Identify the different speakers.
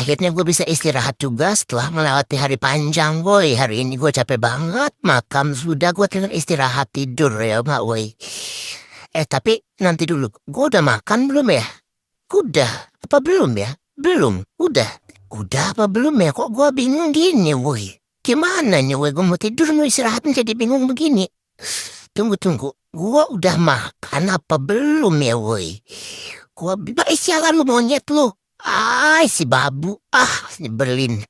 Speaker 1: akhirnya gue bisa istirahat juga setelah melewati hari panjang, woi. Hari ini gue capek banget, makan sudah, gue tinggal istirahat tidur ya, mak, woi. Tapi nanti dulu, gue udah makan belum ya? Udah, apa belum ya? Belum, udah. Udah apa belum ya? Kok gue bingung gini, woi. Gimana nih, woi? Gue mau tidur, mau istirahat, jadi bingung begini. Tunggu. Gue udah makan apa belum ya, woi? Gue sialan lu monyet lu. Si babu. Nyebelin.